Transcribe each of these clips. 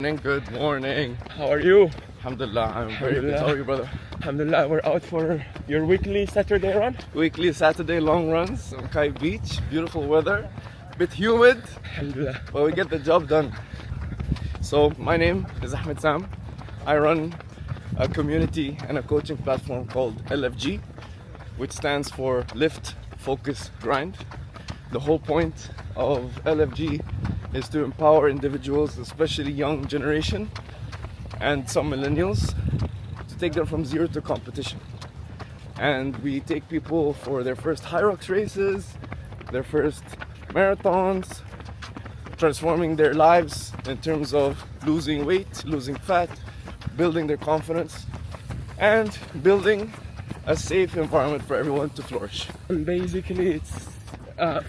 Good morning. How are you? Alhamdulillah, I'm very good. How are you, brother? Alhamdulillah, we're out for your weekly Saturday run. Weekly Saturday long runs on Kai Beach. Beautiful weather, bit humid, Alhamdulillah. but we get the job done. So my name is Ahmad Sam. I run a community and a coaching platform called LFG, which stands for Lift, Focus, Grind. The whole point of LFG is to empower individuals, especially young generation and some millennials, to take them from zero to competition. And we take people for their first high rocks races, their first marathons, transforming their lives in terms of losing weight, losing fat, building their confidence, and building a safe environment for everyone to flourish. And basically, it's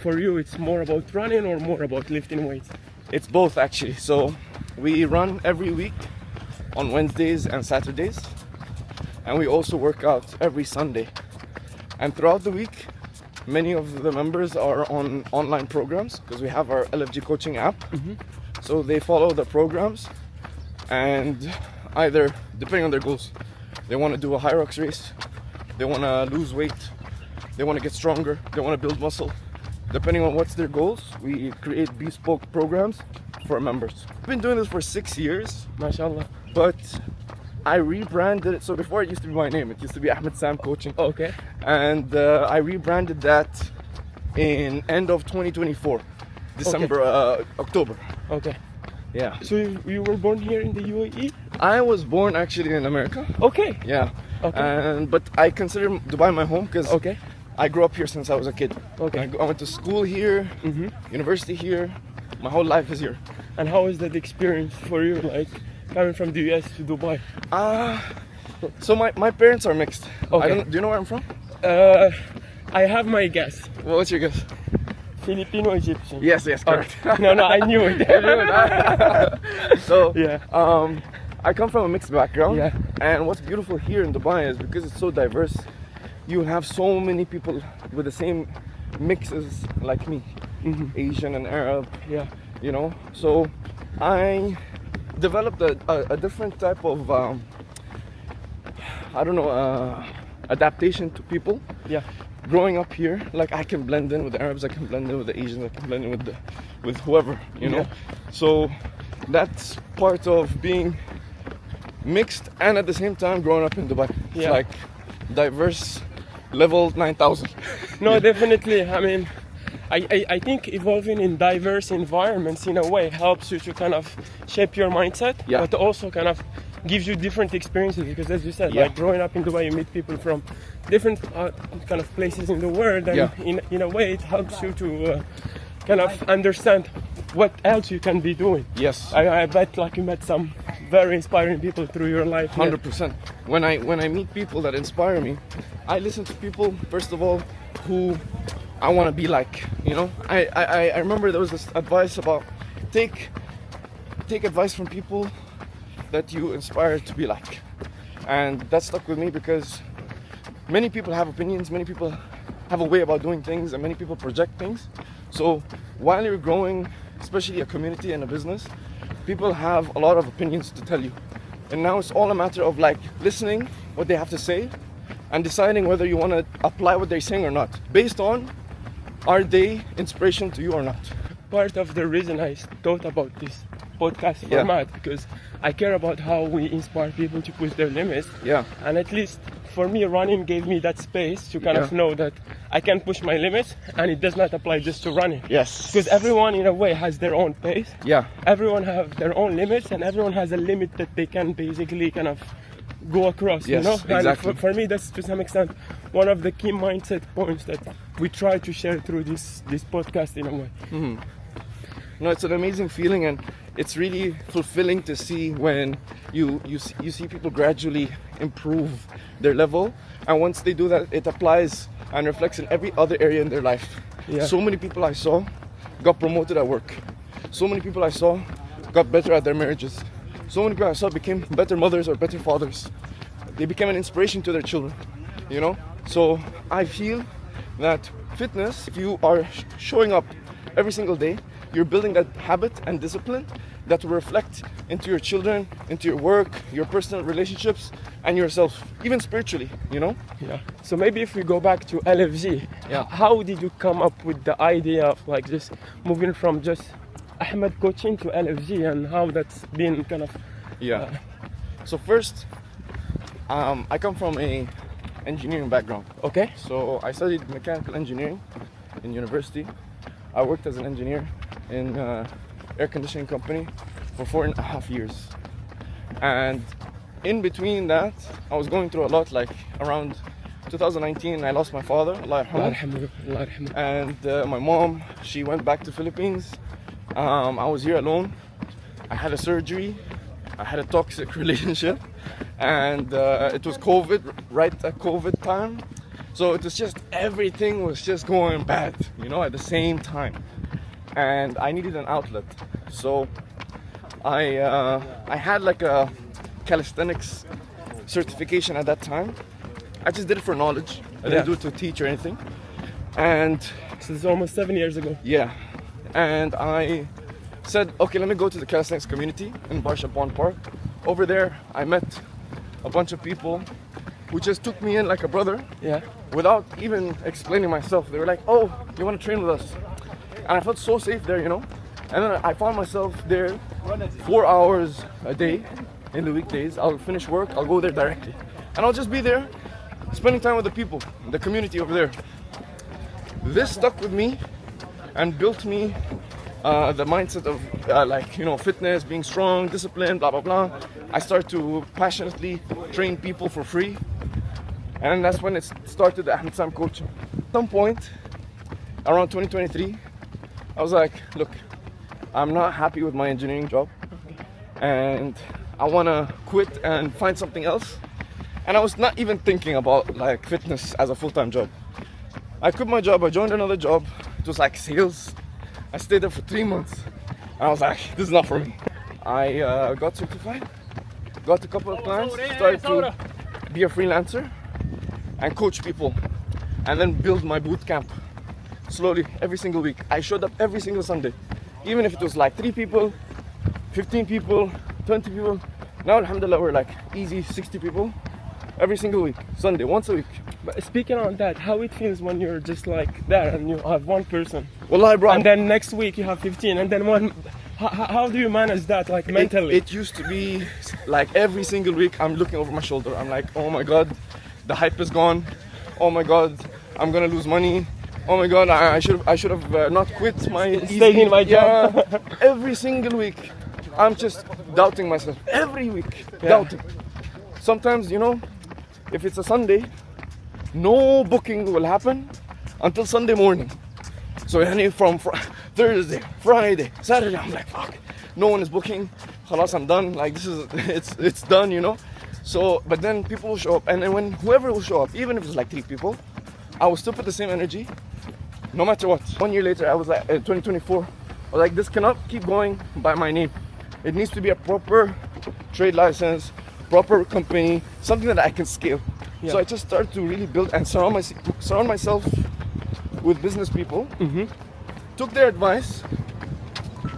for you, it's more about running or more about lifting weights? It's both, actually. So we run every week on Wednesdays and Saturdays, and we also work out every Sunday. And throughout the week, many of the members are on online programs because we have our LFG coaching app. So they follow the programs, and either, depending on their goals, they want to do a high rocks race, they want to lose weight, they want to get stronger, they want to build muscle. Depending on what's their goals, we create bespoke programs for our members. I've been doing this for 6 years, MashaAllah. but I rebranded it. So before, it used to be my name. It used to be Ahmad Sam Coaching. Okay. And I rebranded that in end of 2024, December, October. Okay. Yeah. So you were born here in the UAE? I was born actually in America. Okay. Yeah. Okay. But I consider Dubai my home because Okay. I grew up here since I was a kid. Okay. I went to school here, university here. My whole life is here. And how is that experience for you, like coming from the US to Dubai? So my parents are mixed. Okay. Do you know where I'm from? I have my guess. Well, what's your guess? Filipino Egyptian. Yes, correct. No, I knew it. So Yeah. I come from a mixed background. Yeah. And what's beautiful here in Dubai is because it's so diverse, you have so many people with the same mixes like me, Asian and Arab. Yeah. You know, so I developed a different type of adaptation to people. Yeah. Growing up here, like I can blend in with the Arabs, I can blend in with the Asians, I can blend in with whoever, you know. Yeah. So that's part of being mixed and at the same time growing up in Dubai. It's Yeah. like diverse level 9,000. No, definitely. I mean, I think evolving in diverse environments in a way helps you to kind of shape your mindset, Yeah. but also kind of gives you different experiences because, as you said, Yeah. like growing up in Dubai, you meet people from different kind of places in the world, and Yeah. in a way, it helps you to kind of understand what else you can be doing. Yes. I bet like you met some very inspiring people through your life. 100%. When I meet people that inspire me, I listen to people first of all who I want to be like. You know, I remember there was this advice about take advice from people that you inspire to be like, and that stuck with me because many people have opinions, many people have a way about doing things, and many people project things. So while you're growing, especially a community and a business, people have a lot of opinions to tell you. And now it's all a matter of like listening what they have to say and deciding whether you want to apply what they're saying or not, based on are they inspiration to you or not. Part of the reason I thought about this podcast Yeah. format because I care about how we inspire people to push their limits. Yeah. And at least for me, running gave me that space to kind of Yeah. know that I can push my limits, and it does not apply just to running. Yes. Because everyone in a way has their own pace. Yeah. Everyone have their own limits, and everyone has a limit that they can basically kind of go across. Yes, you know. exactly. And for me, that's to some extent one of the key mindset points that we try to share through this podcast in a way. No, it's an amazing feeling, and it's really fulfilling to see when you see people gradually improve their level, and once they do that, it applies and reflects in every other area in their life. Yeah. So many people I saw got promoted at work. So many people I saw got better at their marriages. So many people I saw became better mothers or better fathers. They became an inspiration to their children, you know? So I feel that fitness, if you are showing up every single day, you're building that habit and discipline, that will reflect into your children, into your work, your personal relationships, and yourself, even spiritually, you know? Yeah. So maybe if we go back to LFG, Yeah. how did you come up with the idea of like just moving from just Ahmed coaching to LFG, and how that's been kind of Yeah. So first, I come from a engineering background. okay? So I studied mechanical engineering in university. I worked as an engineer in air conditioning company for 4.5 years. And in between that, I was going through a lot. Like around 2019, I lost my father, Allah yarhamah. Allah yarhamah. And my mom, she went back to Philippines. I was here alone. I had a surgery. I had a toxic relationship, and it was COVID, right at COVID time. So it was just, everything was just going bad, you know, at the same time. And I needed an outlet. So I had like a calisthenics certification at that time. I just did it for knowledge. I didn't do it to teach or anything. And So it's almost 7 years ago. yeah, and I said, okay, let me go to the calisthenics community in Barshaban Park. Over there, I met a bunch of people who just took me in like a brother Yeah. without even explaining myself. They were like, oh, you want to train with us? And I felt so safe there, you know? And then I found myself there 4 hours a day in the weekdays. I'll finish work, I'll go there directly. And I'll just be there, spending time with the people, the community over there. This stuck with me and built me the mindset of like, you know, fitness, being strong, discipline, blah, blah, blah. I started to passionately train people for free. And that's when it started the Ahmad Sam coaching. At some point, around 2023, I was like, look, I'm not happy with my engineering job. And I want to quit and find something else. And I was not even thinking about like fitness as a full-time job. I quit my job, I joined another job. It was like sales. I stayed there for 3 months. And I was like, this is not for me. I got certified, got a couple of clients, started to be a freelancer and coach people. And then build my boot camp slowly every single week. I showed up every single Sunday. Even if it was like 3 people, 15 people, 20 people. Now, alhamdulillah, we're like easy 60 people every single week, Sunday, once a week. But speaking on that, how it feels when you're just like there and you have one person, Wallahi, bro. and then next week you have 15, and then one. How do you manage that, like mentally? It used to be like every single week I'm looking over my shoulder. I'm like, oh my God, the hype is gone. Oh my God, I'm gonna lose money. Oh my God, I should have not quit my Staying in my job. Yeah. Every single week, I'm just doubting myself. Every week, doubting. Sometimes, you know, if it's a Sunday, no booking will happen until Sunday morning. So from Thursday, Friday, Saturday, I'm like, fuck, no one is booking. Khalas, I'm done. Like this is, it's done, you know. So, but then people will show up, and then when whoever will show up, even if it's like 3 people, I will still put the same energy, no matter what. 1 year later, I was like, 2024, I was like, this cannot keep going by my name. It needs to be a proper trade license, proper company, something that I can scale. Yeah. So I just started to really build and surround myself with business people. Mm-hmm. Took their advice,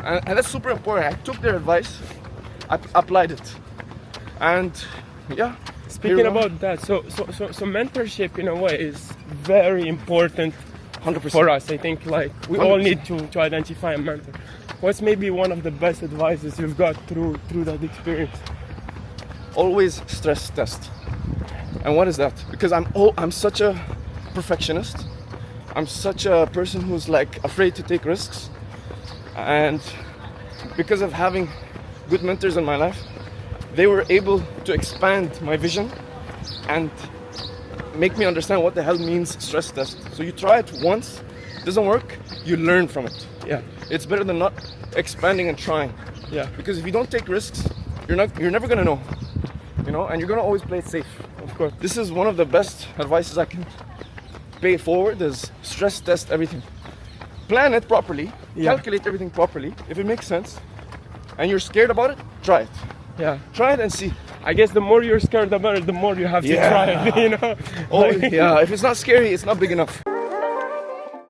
and that's super important. I took their advice, I applied it, and yeah. Speaking about that, so mentorship in a way is very important 100% for us. I think like we 100%. all need to identify a mentor. What's maybe one of the best advices you've got through that experience? Always stress test. And what is that? Because I'm such a perfectionist. I'm such a person who's like afraid to take risks. And because of having good mentors in my life, they were able to expand my vision and make me understand what the hell means stress test. So you try it once, doesn't work, you learn from it. Yeah. It's better than not expanding and trying. Yeah. Because if you don't take risks, you're never gonna know. You know, and you're gonna always play it safe. Of course. This is one of the best advices I can pay forward is stress test everything. Plan it properly, calculate everything properly. If it makes sense and you're scared about it, try it. Yeah. Try it and see. I guess the more you're scared about it, the more you have to try it, you know? Oh, yeah, if it's not scary, it's not big enough.